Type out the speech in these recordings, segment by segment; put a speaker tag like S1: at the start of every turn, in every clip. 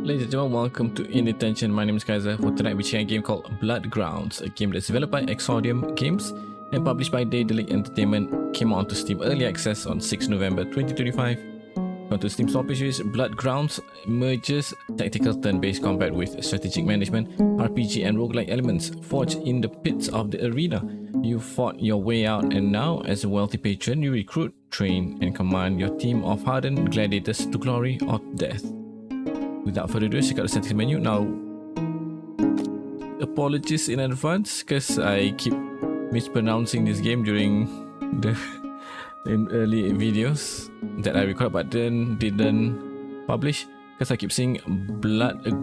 S1: Ladies and gentlemen, welcome to IndieTention. My name is Kaiser. For tonight, we're sharing a game called Bloodgrounds, a game that's developed by Exordium Games and published by Daedalic Entertainment. Came out to Steam Early Access on 6 November 2025. On to Steam Store pages, Bloodgrounds merges tactical turn-based combat with strategic management, RPG and roguelike elements. Forged in the pits of the arena, you fought your way out, and now, as a wealthy patron, you recruit, train and command your team of hardened gladiators to glory or death. Without further ado, check out the settings menu. Now, apologies in advance because I keep mispronouncing this game during the early videos that I recorded but then didn't publish because I keep saying Bloodgrounds.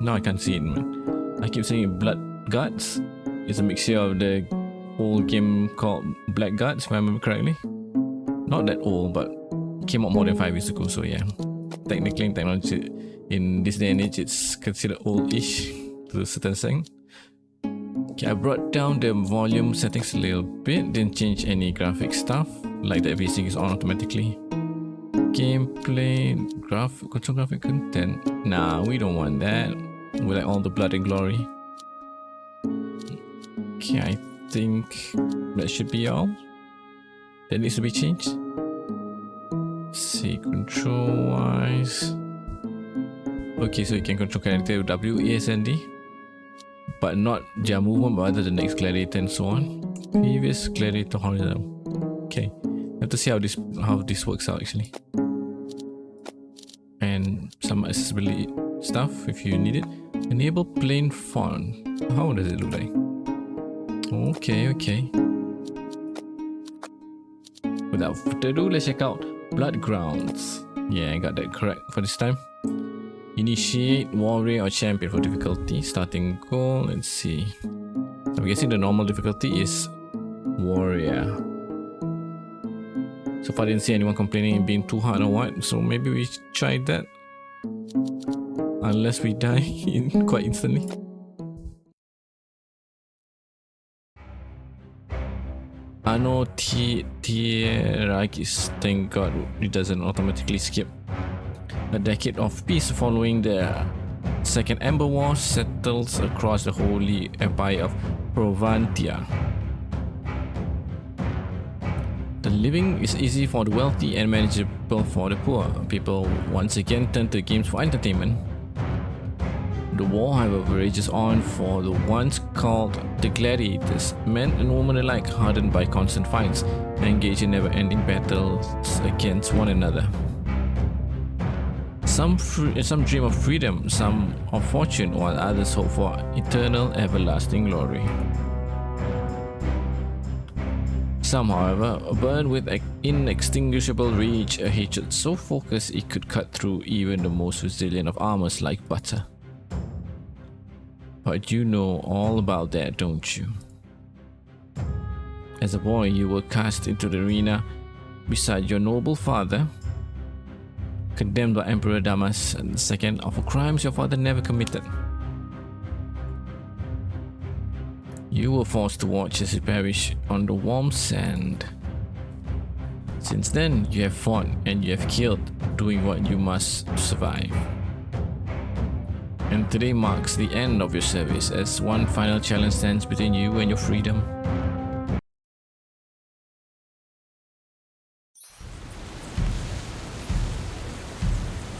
S1: Now I can't see it, man. I keep saying Bloodguards. It's a mixture of the old game called Blackguards, if I remember correctly. Not that old, but it came out more than 5 years ago, so yeah. Technically, in technology, in this day and age, it's considered old-ish to a certain extent. Okay, I brought down the volume settings a little bit, didn't change any graphic stuff, like that everything is on automatically. Gameplay, control graphic content. Nah, we don't want that. We like all the blood and glory. Okay, I think that should be all. That needs to be changed. See, control wise. Okay, so you can control character with W, A, S, and D, but not their movement, but rather the next gladiator and so on. Previous gladiator horizontal. Okay, have to see how this works out actually. And some accessibility stuff if you need it. Enable plain font. How does it look like? Okay. Without further ado, let's check out Bloodgrounds. Yeah, I got that correct for this time. Initiate, warrior or champion for difficulty. Starting goal, let's see. I'm guessing the normal difficulty is warrior. So far I didn't see anyone complaining it being too hard or what, so maybe we try that. Unless we die quite instantly. Ano Tieragis, thank God it doesn't automatically skip. A decade of peace following the Second Ember War settles across the Holy Empire of Provantia. The living is easy for the wealthy and manageable for the poor. People once again turn to games for entertainment. The war, however, rages on for the ones called the gladiators, men and women alike hardened by constant fights, engaged in never-ending battles against one another. Some dream of freedom, some of fortune, while others hope for eternal, everlasting glory. Some, however, burn with inextinguishable rage, a hatred so focused it could cut through even the most resilient of armors like butter. But you know all about that, don't you? As a boy, you were cast into the arena beside your noble father, condemned by Emperor Damas II for crimes your father never committed. You were forced to watch as he perished on the warm sand. Since then, you have fought and you have killed, doing what you must to survive. And today marks the end of your service as one final challenge stands between you and your freedom.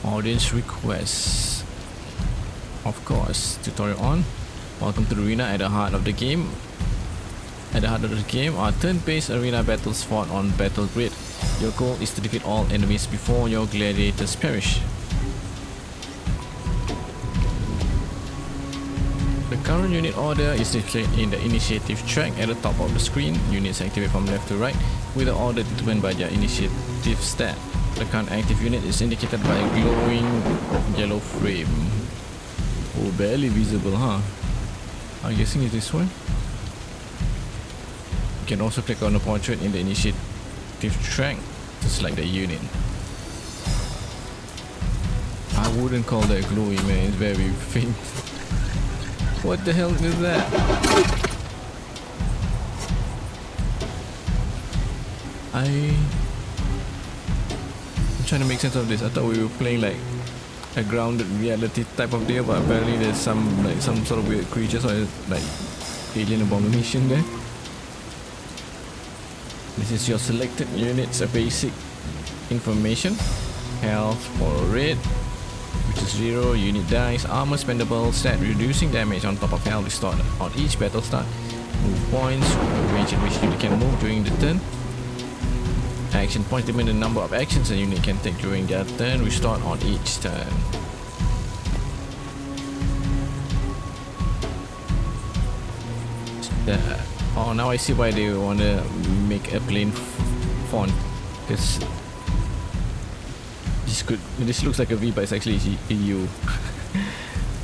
S1: Audience requests. Of course, tutorial on. Welcome to the arena at the heart of the game. At the heart of the game are turn-based arena battles fought on battle grid. Your goal is to defeat all enemies before your gladiators perish. The current unit order is displayed in the initiative track at the top of the screen. Units activate from left to right with the order determined by their initiative stat. The current active unit is indicated by a glowing yellow frame. Oh, barely visible, huh? I'm guessing it's this one. You can also click on the portrait in the initiative track to select the unit. I wouldn't call that glowy, man. It's very faint. What the hell is that? I'm trying to make sense of this. I thought we were playing like a grounded reality type of deal, but apparently there's some sort of weird creatures or like alien abomination there. This is your selected units, a basic information. Health for red, which is 0, unit dice, armor spendable, stat reducing damage on top of health restored on each battle start. Move points, range in which unit can move during the turn. Action points limit the number of actions a unit can take during their turn, restored on each turn. Oh, now I see why they want to make a plain font, because this looks like a V, but it's actually a U.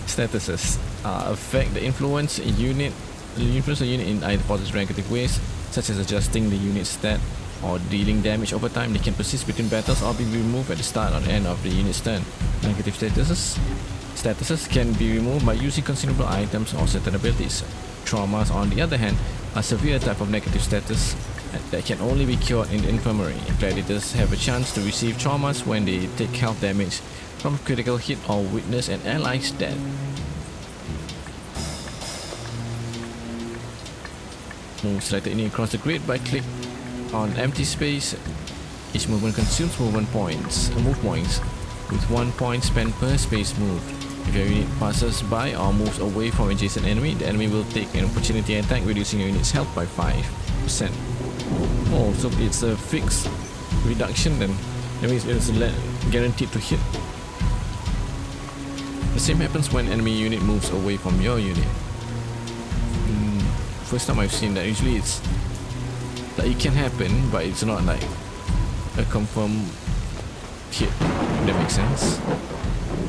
S1: Statuses affect the influence a unit in either positive or negative ways, such as adjusting the unit's stat or dealing damage over time. They can persist between battles or be removed at the start or end of the unit's turn. Negative statuses can be removed by using consumable items or certain abilities. Traumas, on the other hand, are severe type of negative status that can only be cured in the infirmary. Gladiators have a chance to receive traumas when they take health damage from critical hit or witness an ally's death. Move selected enemy across the grid by click on empty space. Each movement consumes move points with 1 point spent per space moved. If your unit passes by or moves away from adjacent enemy, the enemy will take an opportunity attack, reducing your unit's health by 5%. Oh, so it's a fixed reduction then. That means it's guaranteed to hit. The same happens when enemy unit moves away from your unit. First time I've seen that. Usually it's like it can happen, but it's not like a confirmed hit. If that makes sense.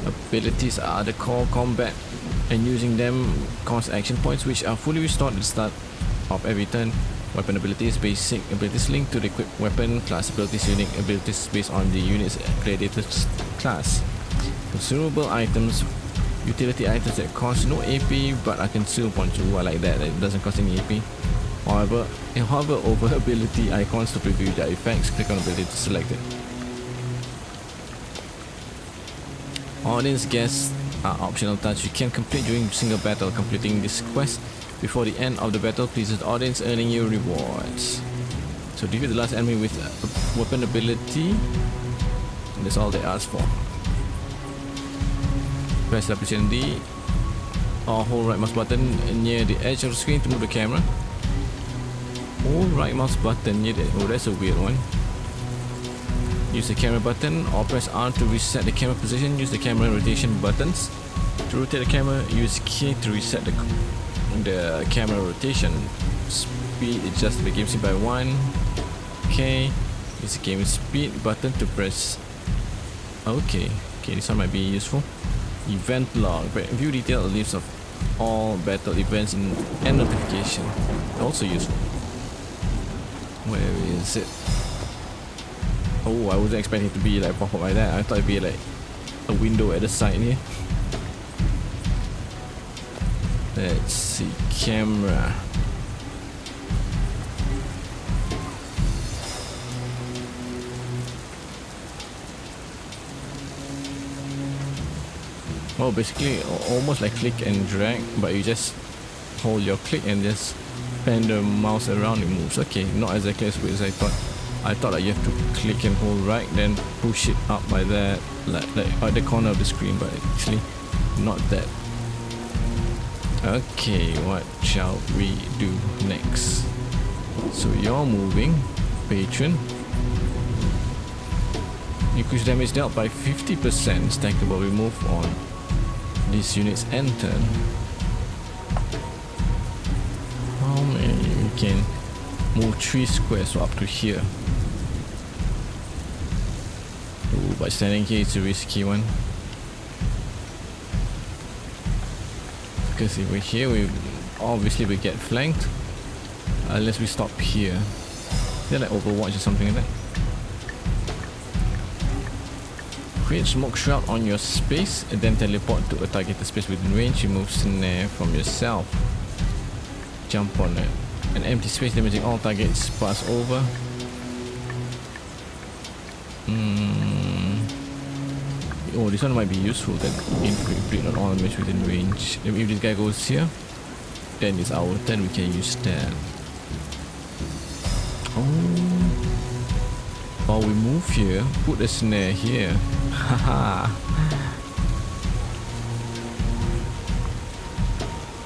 S1: Abilities are the core combat, and using them costs action points, which are fully restored at the start of every turn. Weapon abilities, basic abilities linked to the equipped weapon. Class abilities, unique abilities based on the unit's gladiators class. Consumable items, utility items that cost no AP but are consumed once you. I like that. It doesn't cost any AP. However, over ability icons to preview their effects. Click on ability to select it. Audience guests are optional tasks you can complete during single battle. Completing this quest before the end of the battle pleases the audience, earning you rewards. So defeat the last enemy with a weapon ability, and that's all they ask for. Press the D or hold right mouse button near the edge of the screen to move the camera. Hold right mouse button near the... oh, that's a weird one. Use the camera button or press R to reset the camera position. Use the camera rotation buttons to rotate the camera. Use K to reset the camera rotation. Speed, adjust the game speed by 1. K. Use the game speed button to press. Okay, this one might be useful. Event log. View detailed list of all battle events and notification. Also useful. Where is it? Oh, I wasn't expecting it to be like pop up like that. I thought it'd be like a window at the side here. Let's see, camera. Well, basically almost like click and drag, but you just hold your click and just pan the mouse around, it moves. Okay, not exactly as weird as I thought. I thought that you have to click and hold right, then push it up like that, like at the corner of the screen, but actually not that. Okay, what shall we do next? So you're moving, patron. Increase damage dealt by 50%, stackable remove on this unit's end turn. How many? We can move 3 squares, so up to here. Ooh, but standing here is a risky one. Because if we're here, we obviously we get flanked. Unless we stop here. They're like Overwatch or something like that. Create smoke shroud on your space and then teleport to a targeted space within range. Remove snare from yourself. Jump on an empty space, damaging all targets. Pass over. Oh, this one might be useful then. Inflict on all enemies within range. If this guy goes here, then it's our turn, we can use that. Oh. While we move here, put a snare here. Haha.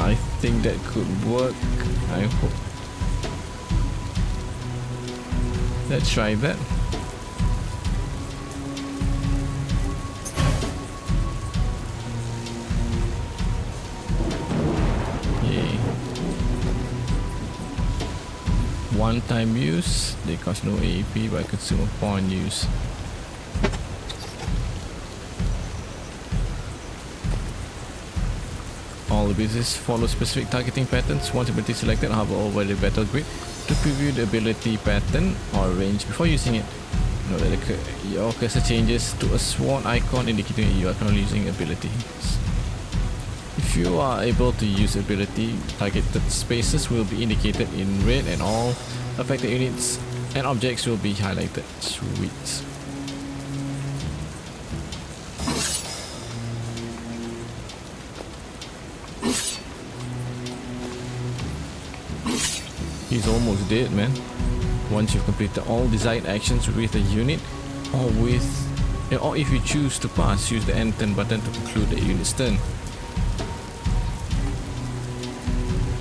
S1: I think that could work. I hope. Let's try that. Yay. One-time use. They cost no AP but consume upon use. All abilities follow specific targeting patterns. Once ability selected, hover over the battle grid to preview the ability pattern or range before using it. Note that your cursor changes to a swan icon indicating you are currently using abilities. If you are able to use ability, targeted spaces will be indicated in red and all affected units and objects will be highlighted. Sweet. He's almost dead, man. Once you've completed all desired actions with a unit, or if you choose to pass, use the end turn button to conclude the unit's turn.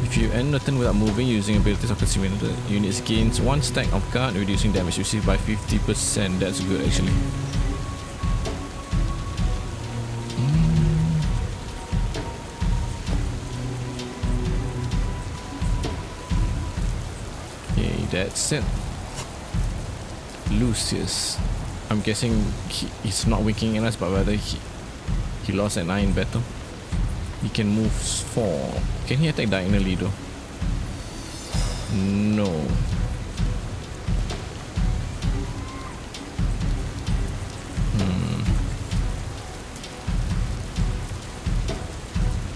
S1: If you end the turn without moving, using abilities or consuming the units gains 1 stack of card, reducing damage received by 50%. That's good actually. That's it. Lucius. I'm guessing he's not winking at us, but rather he lost an eye in battle. He can move 4. Can he attack diagonally though? No.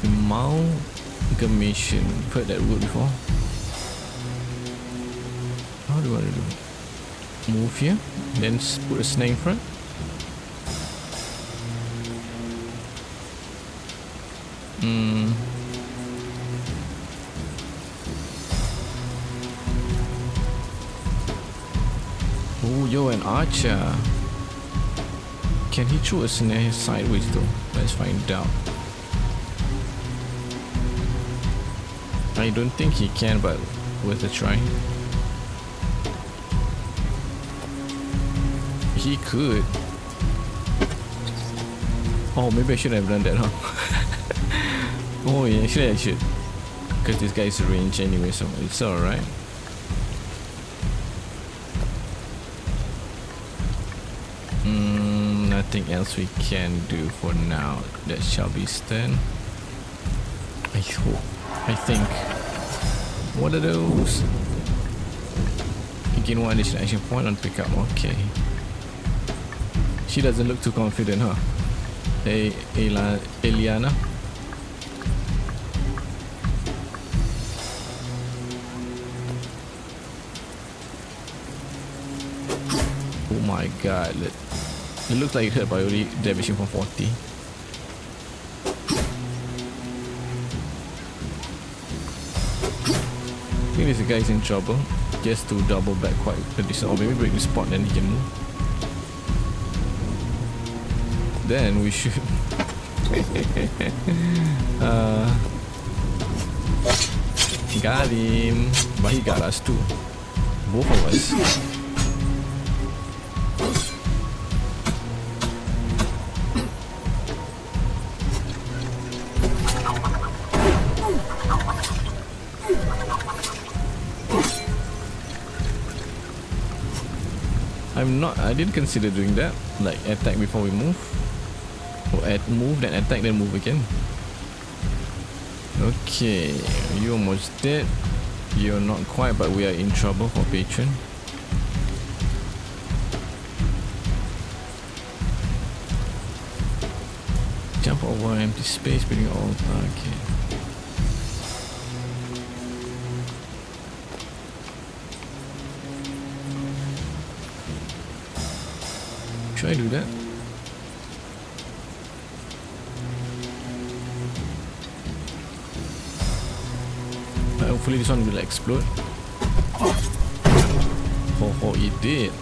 S1: Amalgamation. You've heard that word before? How do I do it? Move here, then put a snare in front. Oh, you're an archer. Can he throw a snare sideways though? Let's find out. I don't think he can, but worth a try. He could. Oh, maybe I shouldn't have done that, huh? Oh yeah, actually I should. Because this guy is range anyway, so it's alright. Nothing else we can do for now. That shall be turn. I hope. I think. What are those? You gain 1 additional action point on pickup. Okay. She doesn't look too confident, huh? Hey, Eliana. Oh my god. It looks like it hurt by only damaging from 40. I think this guy's in trouble. Just to double back quite a decent. Or maybe break the spot, then he can move. Then we should got him, but he got us too, both of us. I didn't consider doing that, like attack before we move. Or move, then attack, then move again. Okay, you're almost dead. You're not quite, but we are in trouble for patron. Jump over empty space, building all. Okay. Should I do that? hopefully this one will explode. Oh, it did.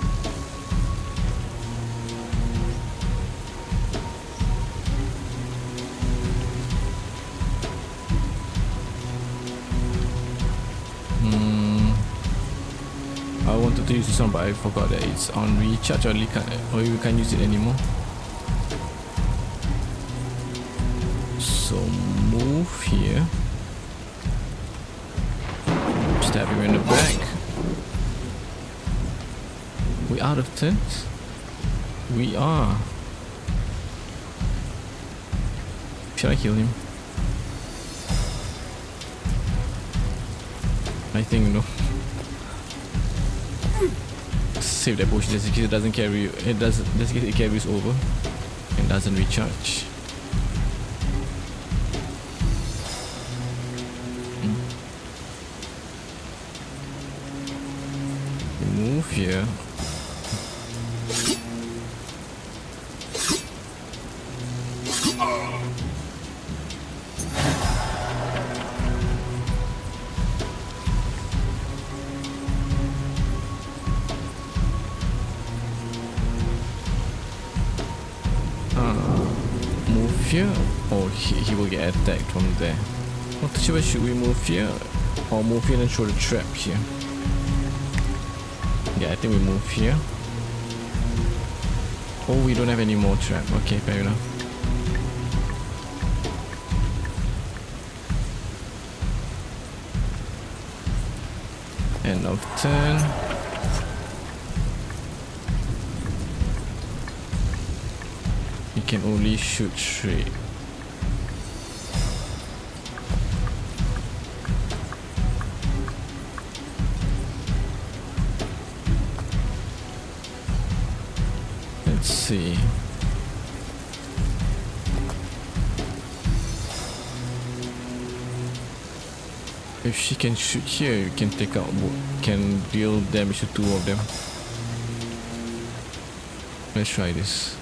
S1: I wanted to use this one, but I forgot that it's on recharge, or you can't use it anymore. So move here. Stab him in the back. We out of turns? We are. Should I kill him? I think no. Save that potion just in case it doesn't carry. It doesn't. Just in case it carries over and doesn't recharge. Move here. Move here. Oh, he will get attacked from there. Not too sure, should we move here or move here and throw the trap here? Yeah, I think we move here. Oh, we don't have any more trap. Okay, fair enough. End of turn. You can only shoot straight. Let's see. If she can shoot here, you can take out, can deal damage to two of them. Let's try this.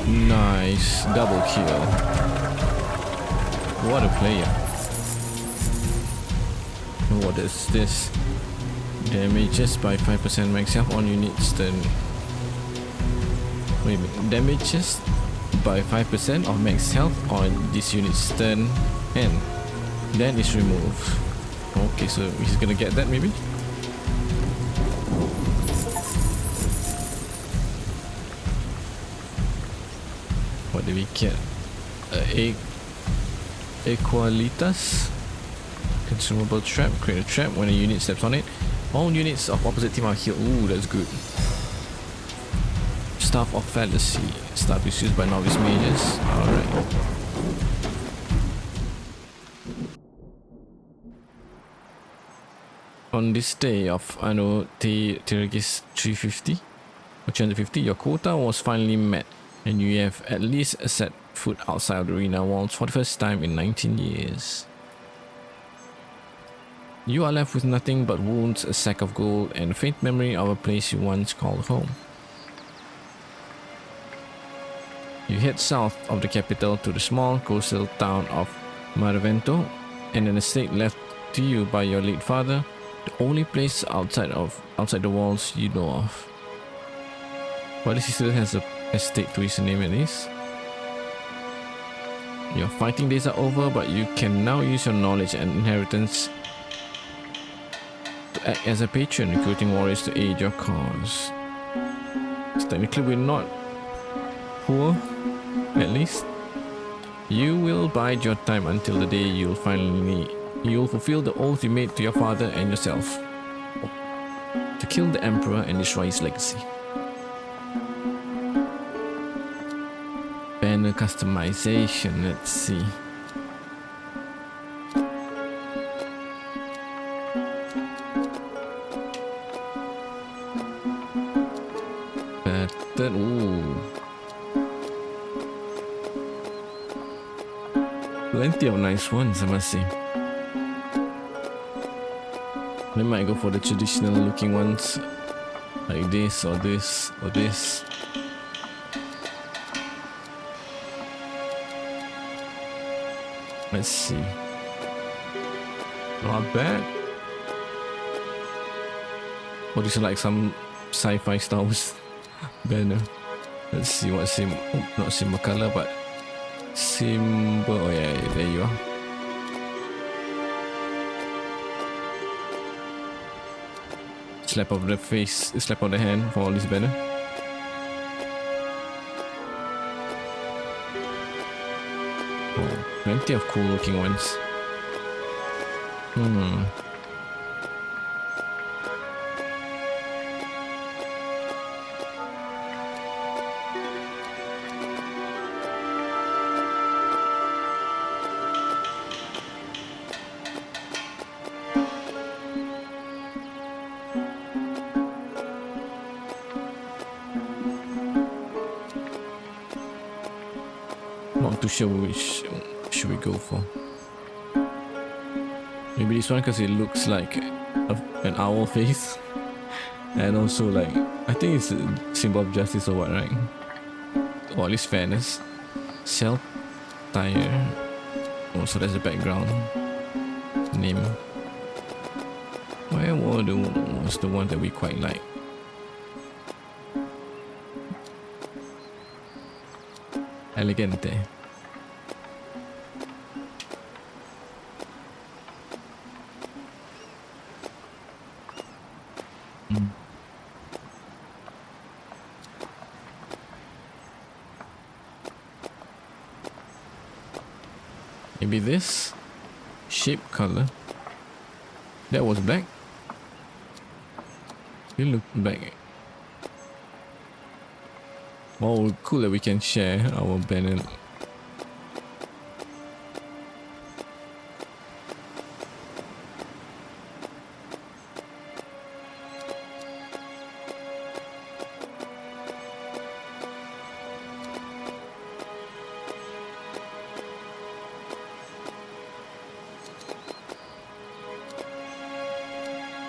S1: Nice, double kill. What a player. What is this? Damages by 5% max health on units turn. Wait a minute, damages by 5% of max health on this unit's turn and then it's removed. Okay, so he's gonna get that maybe? What did we get? Equalitas. Consumable trap. Create a trap when a unit steps on it. All units of opposite team are healed. Ooh, that's good. Staff of Fallacy. Staff is used by novice mages. Alright. On this day of Anno Tergis 350 or 250, your quota was finally met, and you have at least set foot outside of the arena walls for the first time in 19 years. You are left with nothing but wounds, a sack of gold, and a faint memory of a place you once called home. You head south of the capital to the small coastal town of Maravento, and an estate left to you by your late father, the only place outside the walls you know of. Well, at least he still has a estate to his name at least. Your fighting days are over, but you can now use your knowledge and inheritance to act as a patron, recruiting warriors to aid your cause. So technically we're not poor, at least. You will bide your time until the day you'll fulfill the oath you made to your father and yourself, to kill the emperor and destroy his legacy. Banner customization, let's see. Ooh. Plenty of nice ones, I must say. I might go for the traditional looking ones, like this or this or this. Let's see. Not bad. Or this is like some sci-fi Star Wars banner. Let's see what sim. Oh, not symbol color, but symbol. Oh yeah, there you are. Slap of the face, slap of the hand for all this banner. Oh, plenty of cool looking ones. Not too sure which should we go for. Maybe this one because it looks like an owl face, and also like I think it's a symbol of justice or what, right? Or at least fairness. Cell tire. Oh, so that's the background name. Where was the one that we quite like? Elegante. Maybe this shape color. That was black. You look black. Oh, cool that we can share our banner.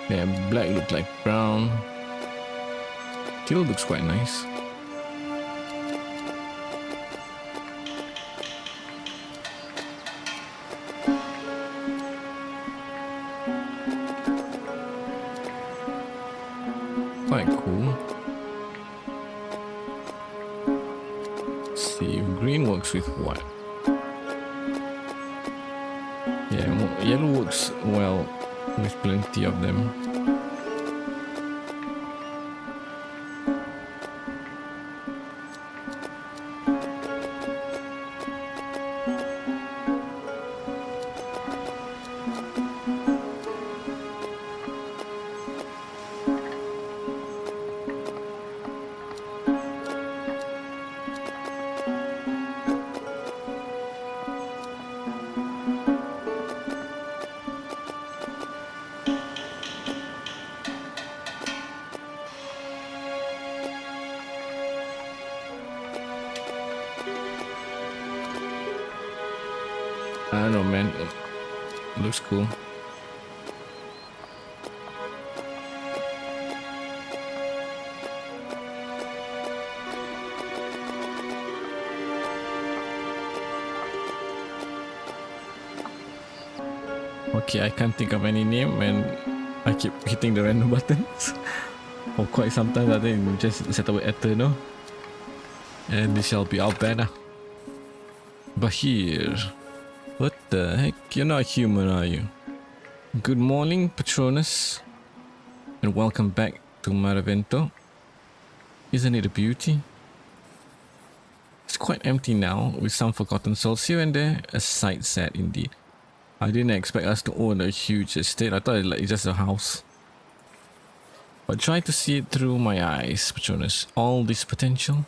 S1: Yeah, black looks like brown. Teal looks quite nice. Quite cool. Let's see if green works with what. Yeah, yellow works well with plenty of them. I don't know, man. It looks cool. Okay, I can't think of any name and I keep hitting the random buttons for quite some time. I think we just set away Eternal. And this shall be our banner. Bahir. What the heck? You're not human, are you? Good morning, Patronus. And welcome back to Maravento. Isn't it a beauty? It's quite empty now, with some forgotten souls here and there. A sight sad indeed. I didn't expect us to own a huge estate. I thought it's just a house. But try to see it through my eyes, Patronus. All this potential.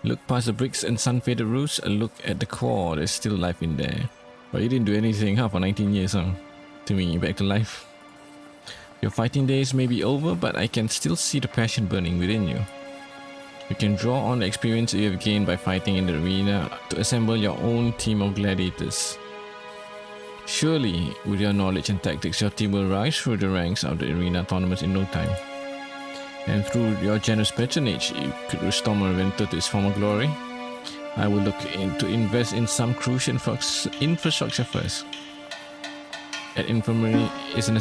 S1: Look past the bricks and sun-faded roofs, a look at the core, there's still life in there. But you didn't do anything, for 19 years, to me, back to life. Your fighting days may be over, but I can still see the passion burning within you. You can draw on the experience you have gained by fighting in the arena to assemble your own team of gladiators. Surely, with your knowledge and tactics, your team will rise through the ranks of the arena tournaments in no time. And through your generous patronage, you could restore Maravento to its former glory. I will look to invest in some crucial infrastructure first. An infirmary is a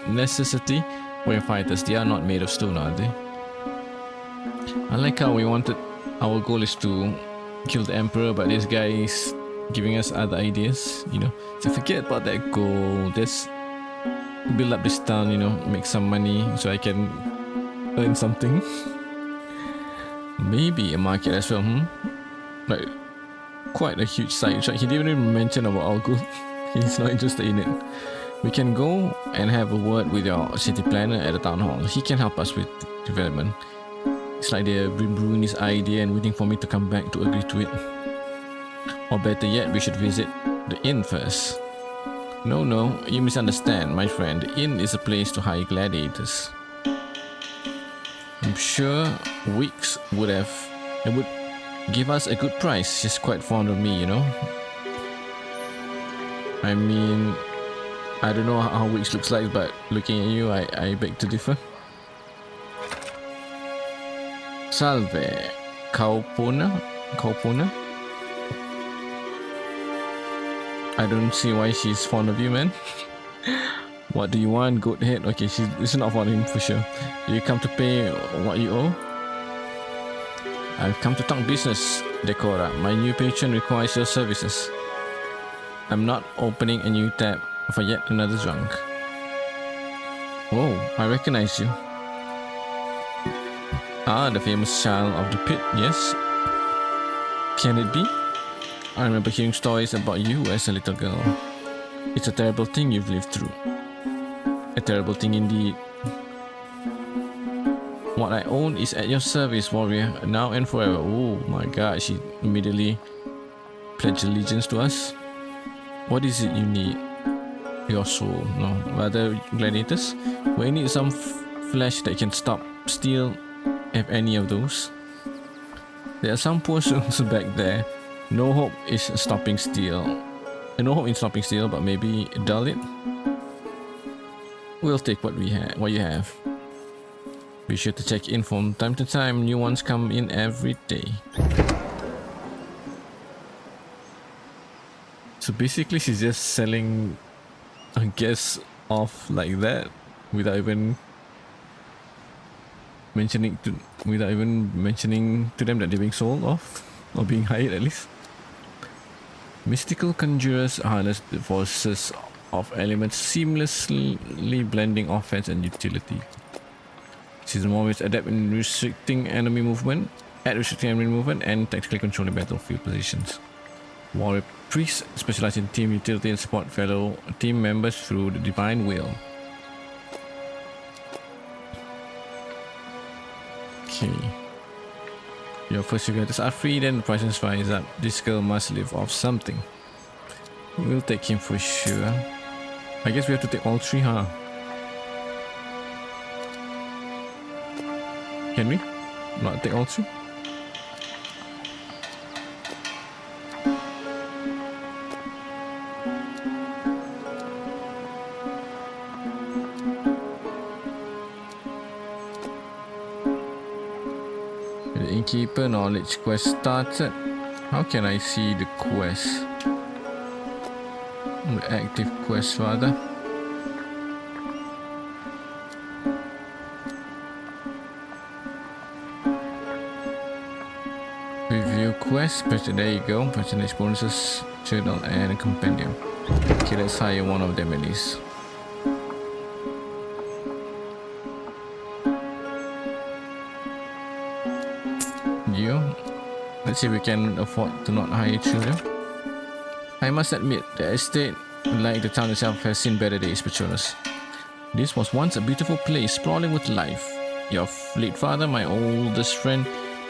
S1: necessity for your fighters. They are not made of stone, are they? I like how our goal is to kill the emperor, but this guy is giving us other ideas, you know. So forget about that goal. Just build up this town, you know, make some money so I can earn something. Maybe a market as well, Like, quite a huge sidetrack. He didn't even mention about our goal. He's not interested in it. We can go and have a word with your city planner at the town hall. He can help us with development. It's like they've been brewing this idea and waiting for me to come back to agree to it. Or better yet, we should visit the inn first. No, you misunderstand, my friend. The inn is a place to hire gladiators. I'm sure Weeks would give us a good price. She's quite fond of me, you know. I mean, I don't know how Weeks looks like, but looking at you, I beg to differ. Salve, Kaupona? I don't see why she's fond of you, man. What do you want, goat head? Okay, she's not fond of him for sure. Do you come to pay what you owe? I've come to talk business, Decora. My new patron requires your services. I'm not opening a new tab for yet another drunk. Oh, I recognize you. Ah, the famous child of the pit, yes. Can it be? I remember hearing stories about you as a little girl. It's a terrible thing you've lived through. A terrible thing indeed. What I own is at your service, warrior, now and forever. Oh my god, she immediately pledged allegiance to us. What is it you need? Your soul, no, rather gladiators? We need some flesh that can stop, steal, have any of those. There are some poor souls back there. No hope in stopping steel, but maybe dull it. We'll take what you have. Be sure to check in from time to time. New ones come in every day. So basically, she's just selling, I guess, off like that, without even mentioning to them that they're being sold off, or being hired at least. Mystical conjurers harness the forces of elements, seamlessly blending offense and utility. She's always adept in restricting enemy movement, and tactically controlling battlefield positions. Warrior priests specialize in team utility and support fellow team members through the divine will. Okay. Your first figures are free, then the prices rise up. This girl must live off something. We'll take him for sure. I guess we have to take all three, huh? Can we not take all three? The innkeeper knowledge quest started. How can I see the quest? The active quest rather. Review quest. There you go. Personalized bonuses, journal, and a compendium. Okay, let's hire one of them at least. Let's see if we can afford to not hire children. I must admit, the estate, like the town itself, has seen better days, Patronus. This was once a beautiful place, sprawling with life. Your late father, my oldest friend,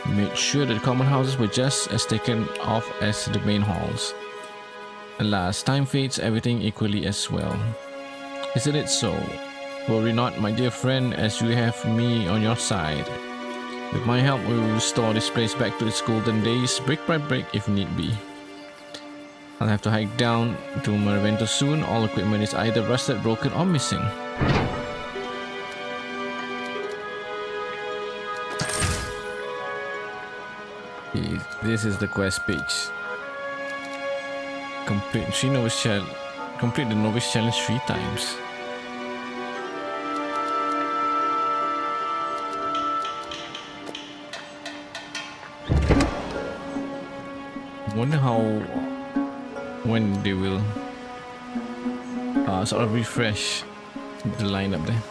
S1: made sure that the common houses were just as taken off as the main halls. Alas, time fades everything equally as well. Isn't it so? Worry not, my dear friend, as you have me on your side. With my help, we will restore this place back to its golden days, brick by brick if need be. I'll have to hike down to Maravento soon. All equipment is either rusted, broken, or missing. This is the quest page. Complete the novice challenge 3 times. Wonder when they will sort of refresh the lineup there.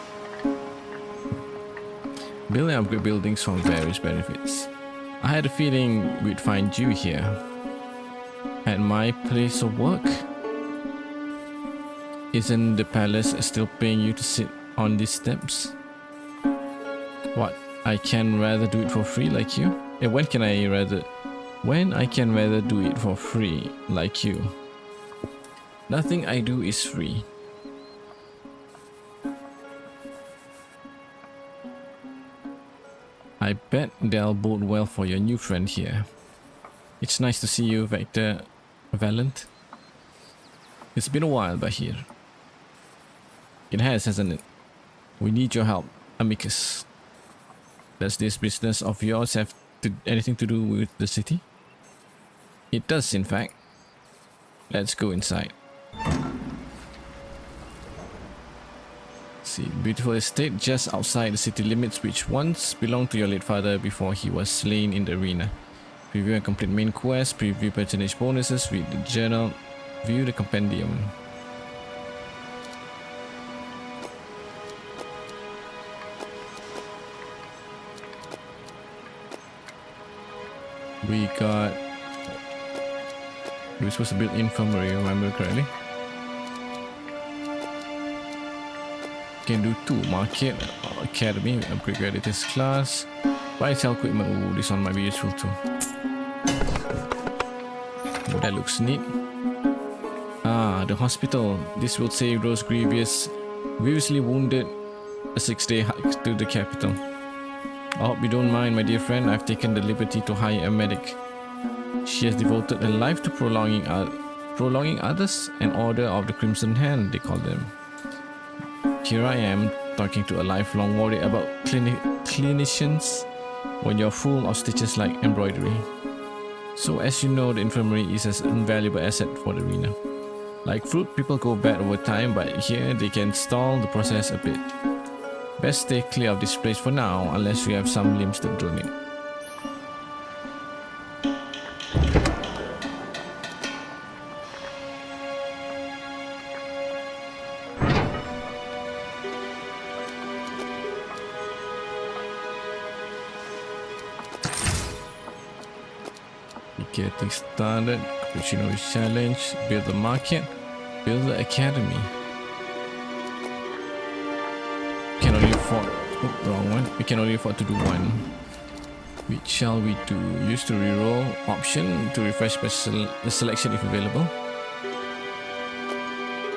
S1: Build and upgrade buildings for various benefits. I had a feeling we'd find you here. At my place of work? Isn't the palace still paying you to sit on these steps? What, I can rather do it for free like you? When I can rather do it for free like you? Nothing I do is free. I bet they'll bode well for your new friend here. It's nice to see you, Vector Valent. It's been a while, Bahir. It has, hasn't it? We need your help, Amicus. Does this business of yours have anything to do with the city? It does, in fact. Let's go inside. See, beautiful estate just outside the city limits, which once belonged to your late father before he was slain in the arena. Preview and complete main quest, preview patronage bonuses, read the journal, view the compendium. We're supposed to build infirmary, remember correctly? Can do 2. Market, academy, upgrade gladiators class, buy sell equipment. Ooh, this one might be useful too. Oh, that looks neat. Ah, the hospital. This will save those grievously wounded a 6-day hike to the capital. I hope you don't mind, my dear friend. I've taken the liberty to hire a medic. She has devoted her life to prolonging others, an order of the Crimson Hand, they call them. Here I am, talking to a lifelong warrior about clinicians when you're full of stitches like embroidery. So as you know, the infirmary is an invaluable asset for the arena. Like fruit, people go bad over time, but here they can stall the process a bit. Best stay clear of this place for now, unless you have some limbs to donate. Getting started, Cappuccino challenge, build the market, build the academy. Can only afford, wrong one. We can only afford to do one. Which shall we do? Use the reroll option to refresh the selection if available.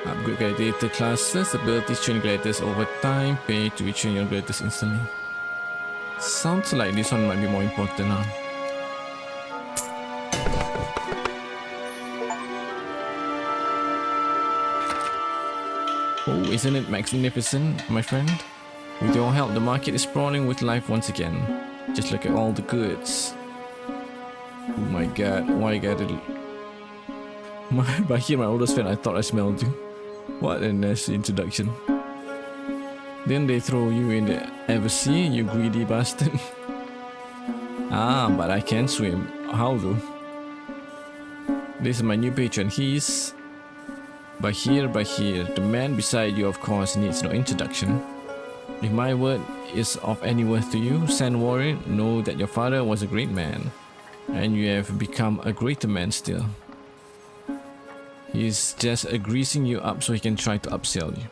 S1: Upgrade gladiator classes, abilities train gladiators over time, pay to retrain your gladiators instantly. Sounds like this one might be more important, huh? Oh, isn't it magnificent, my friend? With your help, the market is sprawling with life once again. Just look at all the goods. Oh my god, why I got it? By here, my oldest friend, I thought I smelled you. What a nice introduction. Then they throw you in the ever sea, you greedy bastard. Ah, but I can swim. How though? This is my new patron. He's Bahir, the man beside you, of course, needs no introduction. If my word is of any worth to you, Sand Warrior, know that your father was a great man, and you have become a greater man still. He's just greasing you up so he can try to upsell you.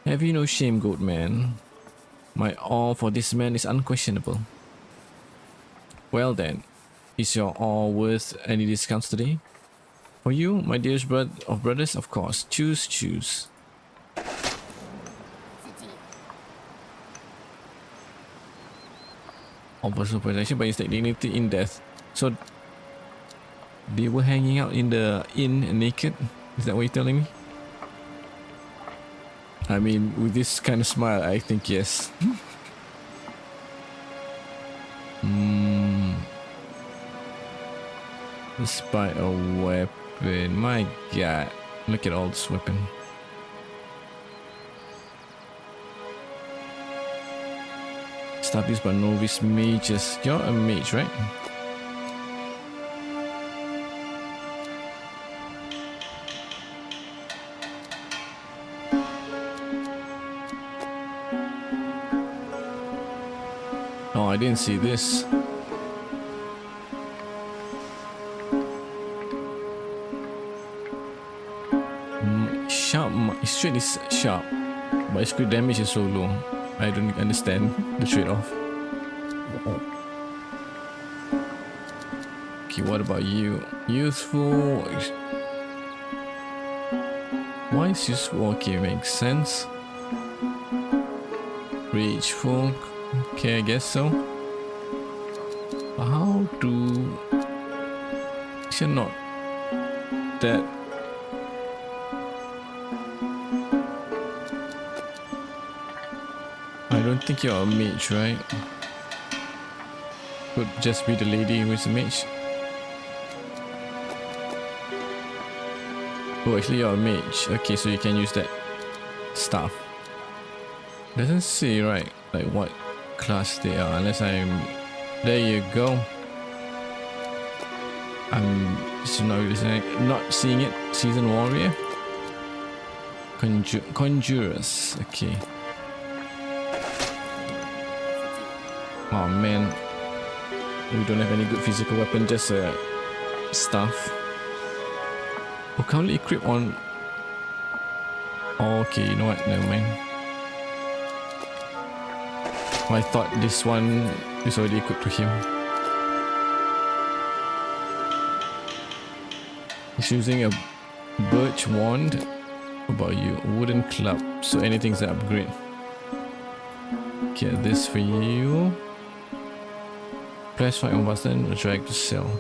S1: Have you no shame, goat man? My awe for this man is unquestionable. Well then, is your awe worth any discounts today? For you, my dearest brothers, of course, choose. Offer protection but instead dignity in death. So they were hanging out in the inn naked? Is that what you're telling me? I mean, with this kind of smile, I think yes. Let's buy a weapon. My god. Look at all this weapon. Stuff used by novice mages. You're a mage, right? Oh, I didn't see this. Sharp, it's really sharp, but its crit damage is so low. I don't understand the trade-off. Okay, what about you? Useful. Why is useful? Okay, makes sense. Rageful. Okay, I guess so. But how do... Is it not that... I don't think you're a mage, right? Could just be the lady who is a mage. Oh, actually you're a mage. Okay, so you can use that stuff. Doesn't say, right, like what class they are, unless I'm... There you go. I'm just not seeing it. Seasoned warrior. Conjurers. Okay. Oh man, we don't have any good physical weapon, just stuff. Oh, currently equipped on... Oh, okay, you know what, never mind. I thought this one is already equipped to him. He's using a birch wand. What about you? A wooden club, so anything's an upgrade. Get this for you. Press right on button, drag to sell.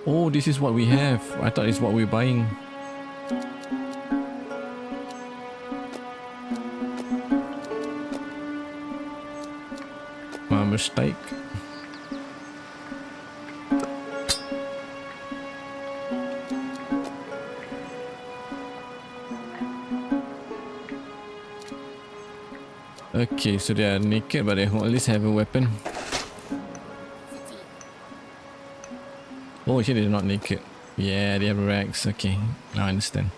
S1: Oh, this is what we have. I thought it's what we're buying. My mistake. Okay, so they are naked, but they at least have a weapon. Oh, actually they're not naked. Yeah, they have rags. Okay, now I understand.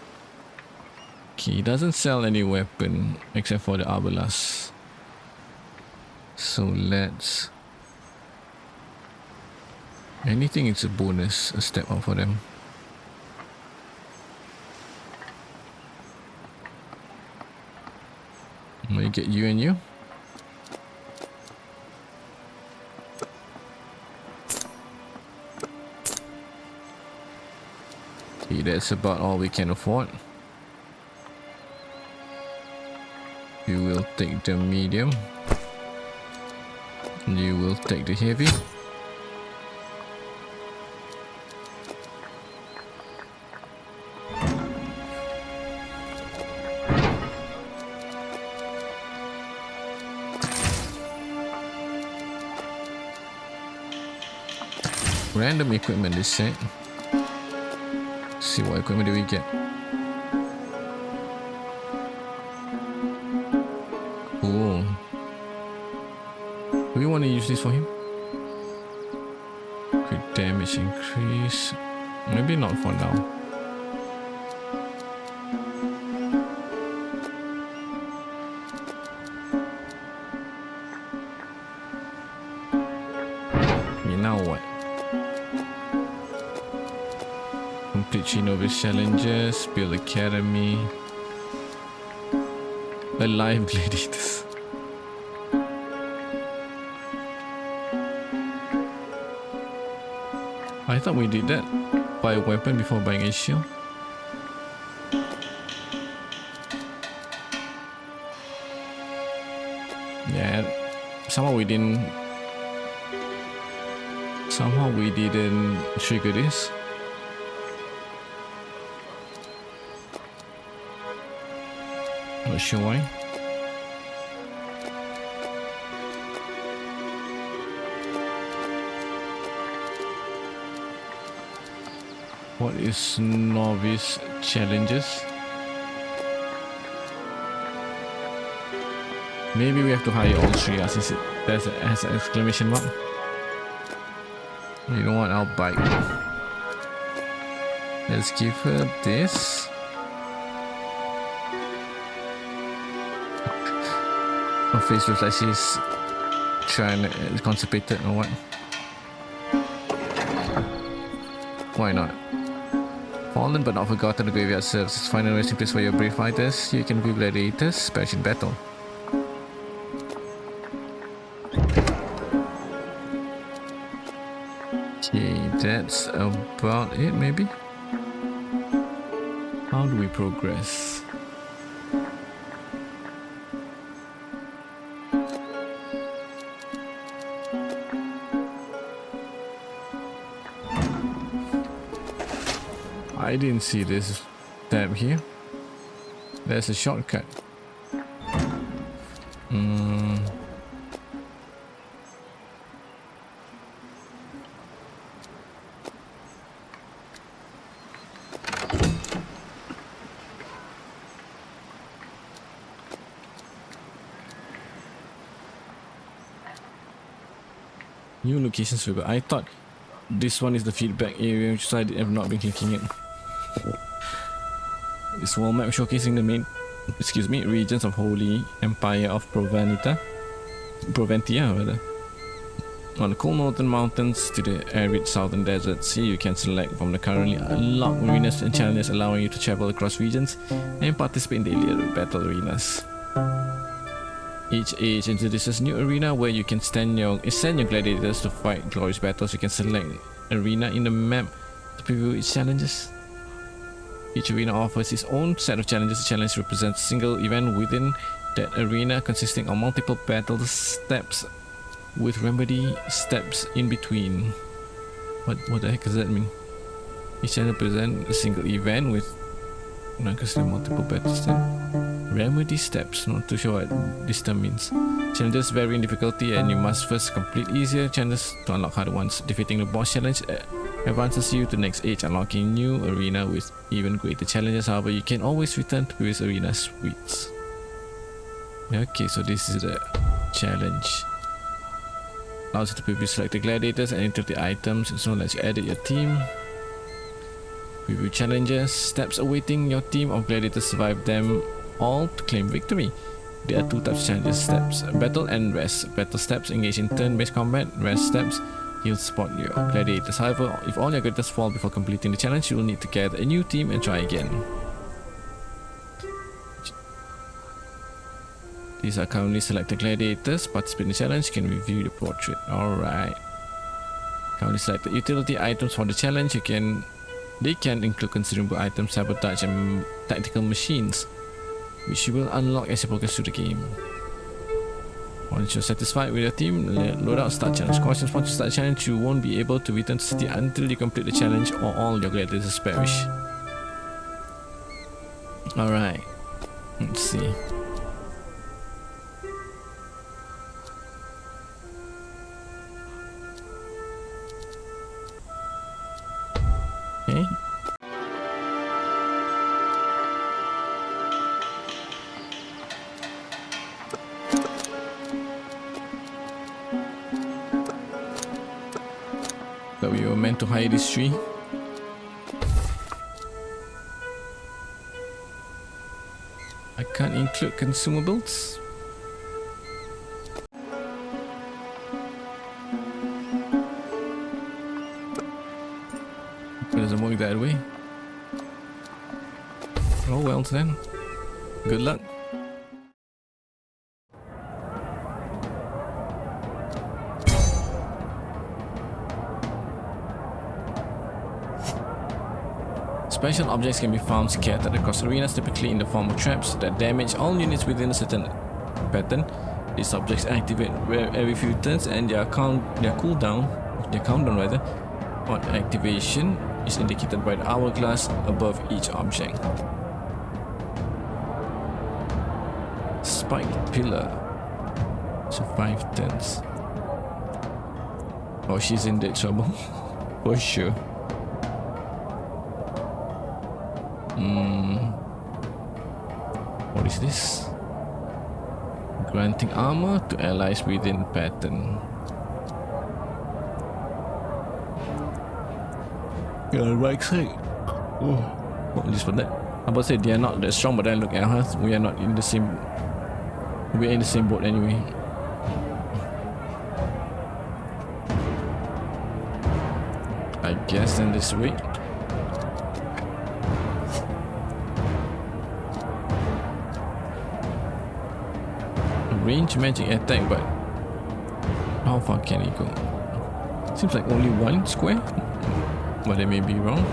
S1: Okay, he doesn't sell any weapon except for the arbalast. So let's... Anything is a bonus, a step up for them. I'm gonna get you and you. Okay, that's about all we can afford. You will take the medium. You will take the heavy. Random equipment is set. See what equipment do we get. Oh, do we want to use this for him? Crit damage increase. Maybe not for now. Okay, now what? Complete Shinobi challenges, build academy, alive gladiators. I thought we did that. Buy a weapon before buying a shield. Yeah, somehow we didn't trigger this. Not sure why. What is novice challenges? Maybe we have to hire all three since it has an exclamation mark. You know what? I'll bite. Let's give her this. Her face looks like she's trying constipated or what? Why not? Fallen but not forgotten, the graveyard serves as final resting place for your brave fighters. Here you can view gladiators perish in battle. Okay, that's about it maybe? How do we progress? I didn't see this tab here. There's a shortcut. New locations, but I thought this one is the feedback area, which I have not been clicking it. This wall map showcasing the main, regions of Holy Empire of Proventia rather. On the cool northern mountains to the arid southern deserts, here you can select from the currently unlocked arenas and challenges, allowing you to travel across regions and participate in daily battle arenas. Each age introduces a new arena where you can send your gladiators to fight glorious battles. You can select arena in the map to preview its challenges. Each arena offers its own set of challenges. The challenge represents a single event within that arena, consisting of multiple battle steps with remedy steps in between. What the heck does that mean? Each challenge represents a single event with multiple battle steps. Remedy steps, not too sure what this term means. Challenges vary in difficulty and you must first complete easier challenges to unlock harder ones. Defeating the boss challenge advances you to the next age, unlocking new arena with even greater challenges. However, you can always return to previous arena suites. Okay, so this is the challenge. Allows you to preview selected gladiators and enter the items as soon as you edit your team. Preview challenges, steps awaiting your team of gladiators, survive them all to claim victory. There are two types of challenges steps: battle and rest. Battle steps engage in turn-based combat. Rest steps heal spot your gladiators. However, if all your gladiators fall before completing the challenge, you will need to gather a new team and try again. These are currently selected gladiators. Participate in the challenge, you can review the portrait. Alright. Currently selected utility items for the challenge. They can include consumable items, sabotage and tactical machines, which you will unlock as you progress through the game. Once you're satisfied with your team, load out start challenge. Cautions: once you start challenge, you won't be able to return to city until you complete the challenge or all your gladiators perish. Alright, let's see. Okay. So we were meant to hide this tree. I can't include consumables. It doesn't work that way. Oh well then. Good luck. Special objects can be found scattered across arenas, typically in the form of traps that damage all units within a certain pattern. These objects activate every few turns, and their countdown on activation is indicated by the hourglass above each object. Spiked pillar. So 5 turns. Oh, she's in deep trouble. For sure. What is this? Granting armor to allies within pattern. Yeah, right side. Oh, just for that. I about to say they are not that strong, but then look at us. We are not in the same. We are in the same boat anyway. I guess in this way. Range magic attack, but how far can he go? Seems like only one square, but I may be wrong.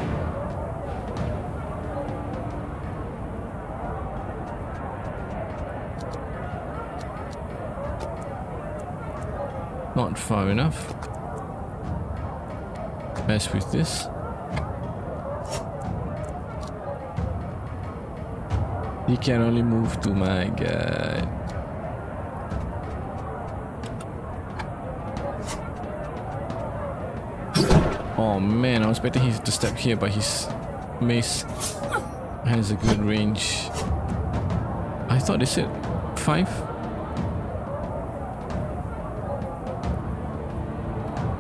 S1: Not far enough. As with this. He can only move to my god. Oh man, I was expecting him to step here, but his mace has a good range. I thought they said 5.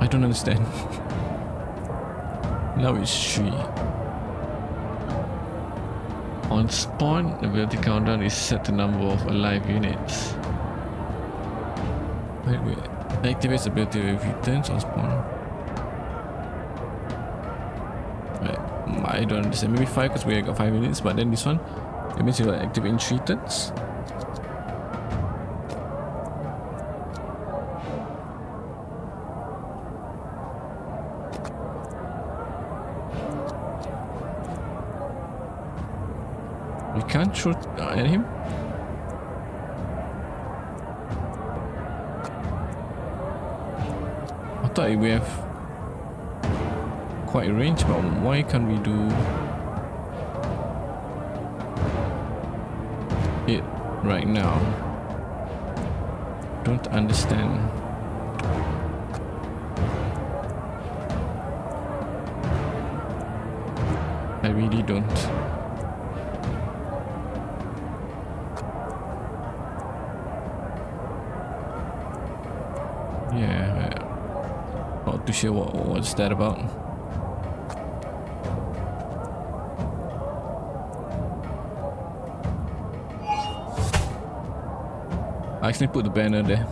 S1: I don't understand. Now it's 3. On spawn, the ability countdown is set to number of alive units. Wait. Activates the ability if it turns on spawn. I don't understand. Maybe 5 because we got 5 units, but then this one, it means you got active in 3 turns. We can't shoot at him. I thought we have quite a range, but why can't we do it right now? Don't understand. I really don't. Yeah, not too sure what's that about. I actually put the banner there.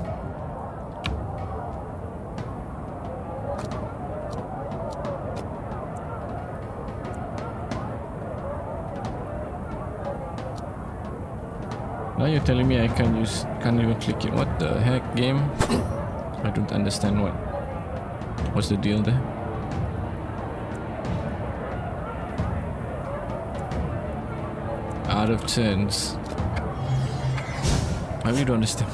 S1: Now you're telling me I can't even click it. What the heck, game? I don't understand what's the deal there. Out of turns. I really don't understand.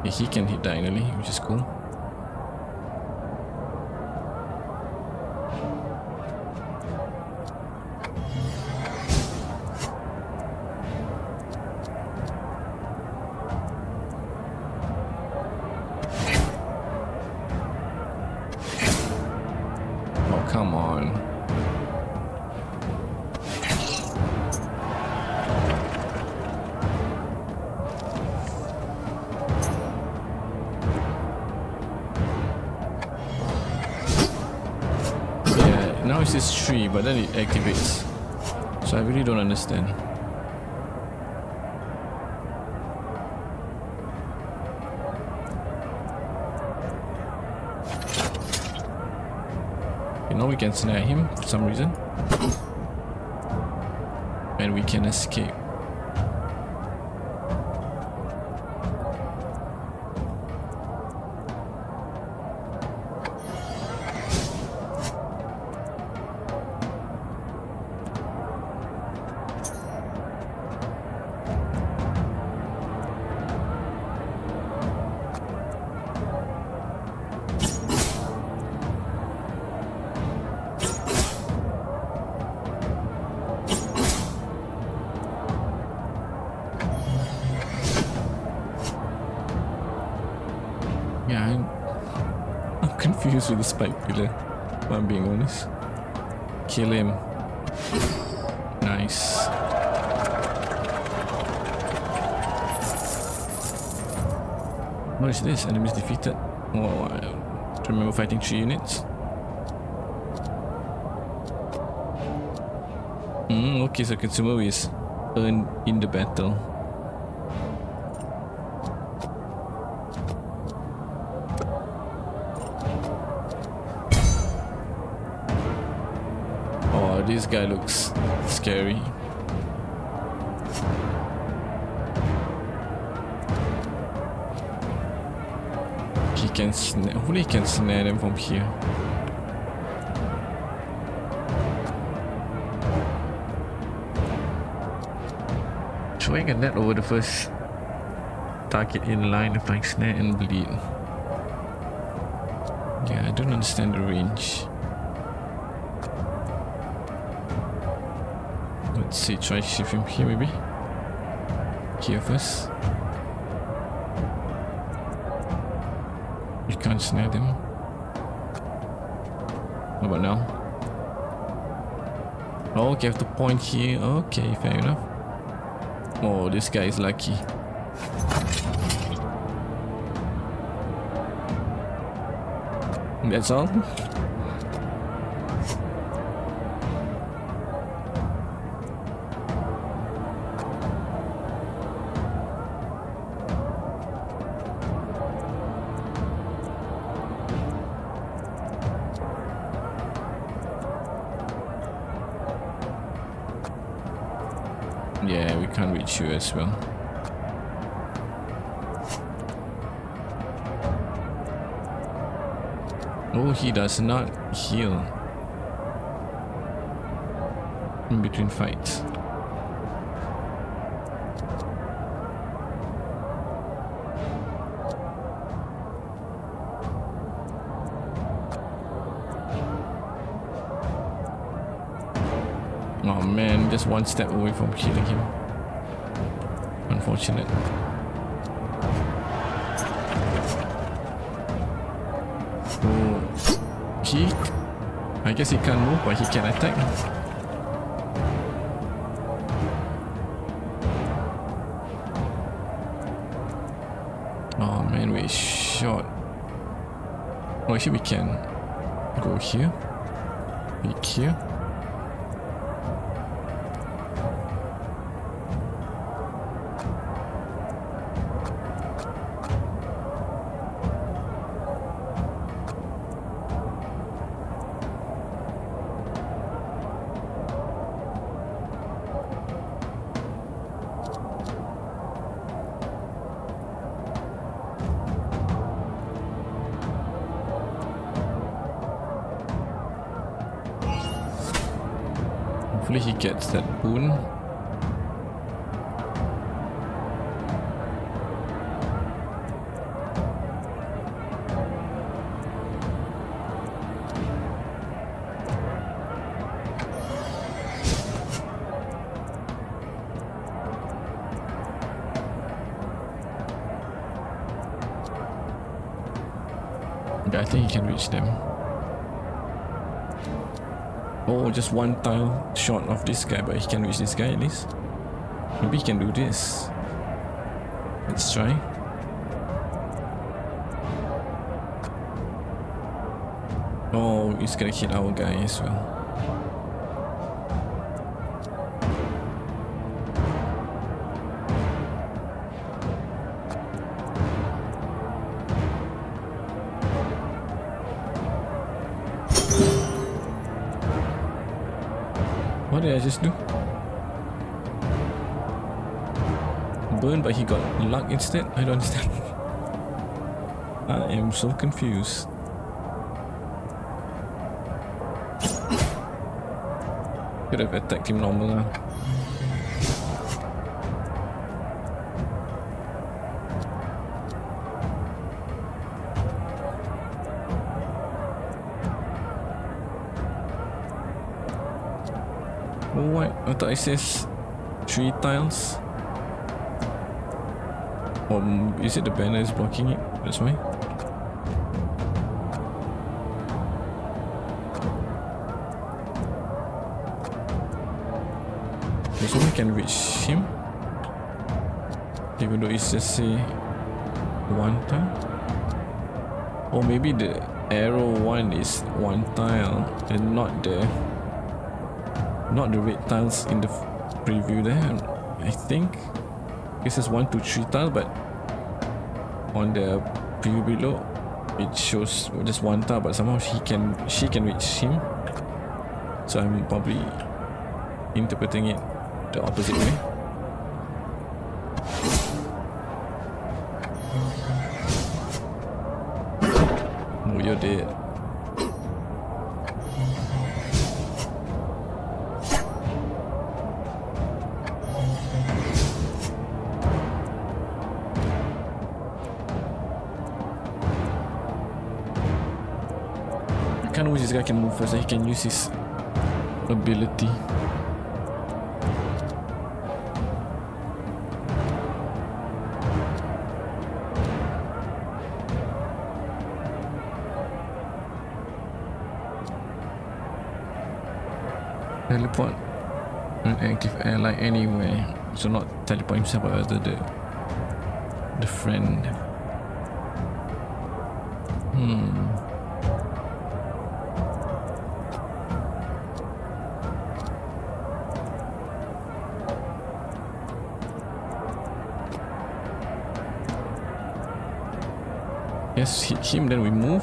S1: Yeah, he can hit diagonally, which is cool. Come on. Yeah, now it's this tree, but then it activates. So I really don't understand. Now we can snare him for some reason, and we can escape. Yeah, I'm confused with the spike pillar, if I'm being honest. Kill him. Nice. What is this? Enemies defeated. Oh, I remember fighting 3 units. Okay, so consumer is earned in the battle. Oh, this guy looks scary. He can snare. Hopefully he can snare them from here. Throwing a net over the first target in line, applying snare and bleed. Yeah, I don't understand the range. Let's see, try shift him here maybe. Here first. You can't snare them. What about now? Oh, okay, I have to point here. Okay, fair enough. Oh, this guy is lucky. That's all? Yeah, we can't reach you as well. Oh, he does not heal in between fights. Oh man, just one step away from killing him. Unfortunate. I guess he can't move, but he can attack. Oh man, we're short. Oh, actually we can go here. Peek here. Hopefully he gets that boon. Yeah, I think he can reach them. Oh, just one tile short of this guy, but he can reach this guy at least. Maybe he can do this. Let's try. Oh, he's gonna hit our guy as well. What did I just do? Burn, but he got luck instead? I don't understand. I am so confused. Could have attacked him normal now. Oh, what? I thought it says 3 tiles. Or is it the banner is blocking it? That's why. can reach him, even though it's just say one tile. Or maybe the arrow one is one tile and not the red tiles in the preview there. I think this is 1, 2, 3 tile, but on the preview below it shows just one tile, but somehow she can reach him. So I'm probably interpreting it the opposite way. Oh, you're dead. I kind of wish this guy can move first, so he can use his ability. Teleport an active ally anywhere, so not teleport himself but rather the friend. Yes, hit him, then we move.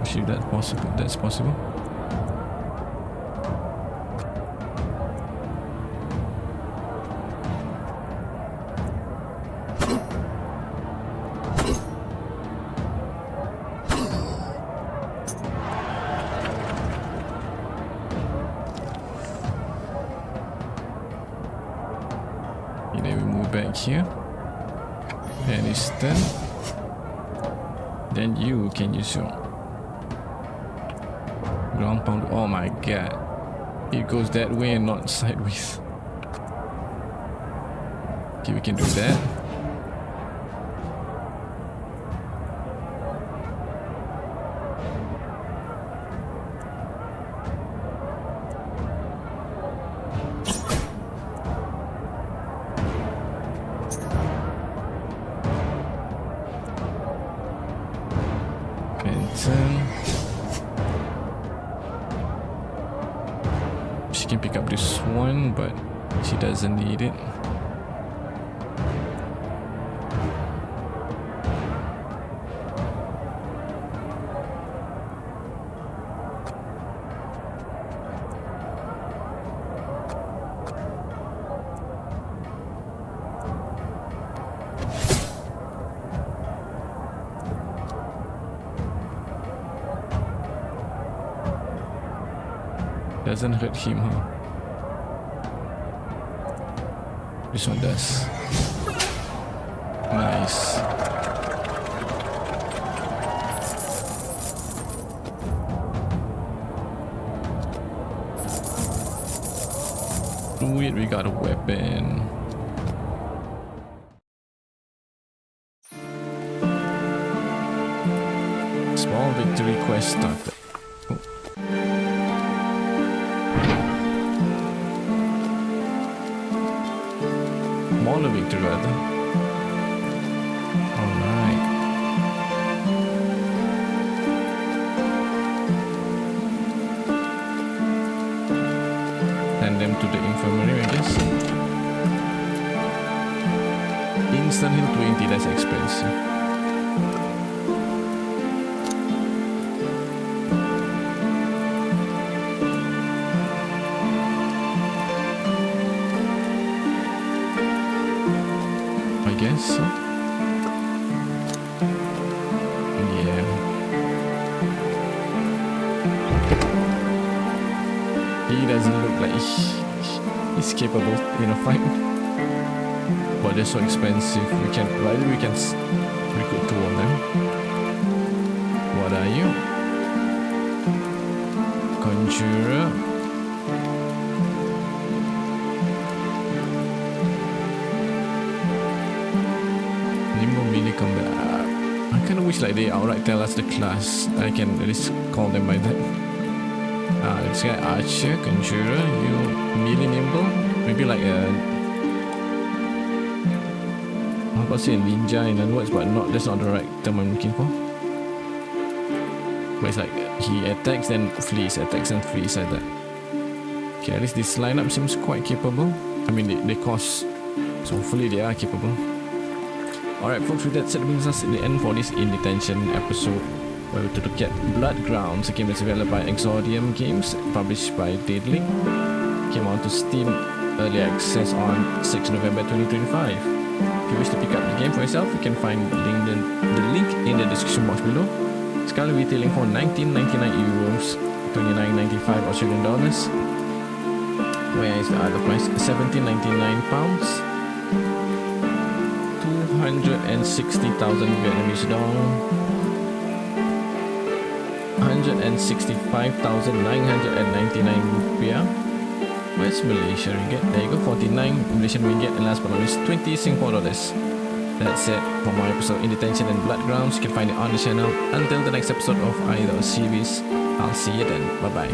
S1: See if that's possible. That's possible. And then we move back here. And it's done. Then you can use your ground pound. Oh my god, it goes that way and not sideways. Okay, we can do that. She can pick up this one, but she doesn't need it. Doesn't hurt him, huh? This one does. Nice. Sweet, we got a weapon. Small victory quest started. Smaller victory rather. Alright. Send them to the infirmary, I guess. Instant heal 20, that's expensive. So yeah, he doesn't look like he's capable in a fight, but they're so expensive. We can recruit 2 of them. What are you? Conjurer. I kind of wish like they outright tell us the class. I can at least call them by that. This guy Archer, Conjurer, you really nimble. Maybe like a, how about say ninja in other words, but that's not the right term I'm looking for. But it's like he attacks then flees, attacks and flees like that. Okay, at least this lineup seems quite capable. I mean, they cost, so hopefully they are capable. Alright folks, with that said, brings us to the end for this IndieTention episode, where we took at Bloodgrounds, a game that's available by Exordium Games, published by Daedalic. Came on to Steam Early Access on 6 November 2025. If you wish to pick up the game for yourself, you can find the link in the description box below. It's currently retailing for €19.99, 29.95 Australian dollars. Where is the other price? £17.99, 260,000 Vietnamese dong, 165,999 rupiah. Where's Malaysia ringgit? There you go, 49 Malaysian ringgit, and last but not least 20 Singapore dollars. That's it for my episode IndieTention and Bloodgrounds. You can find it on the channel. Until the next episode of either series, I'll see you then. Bye bye.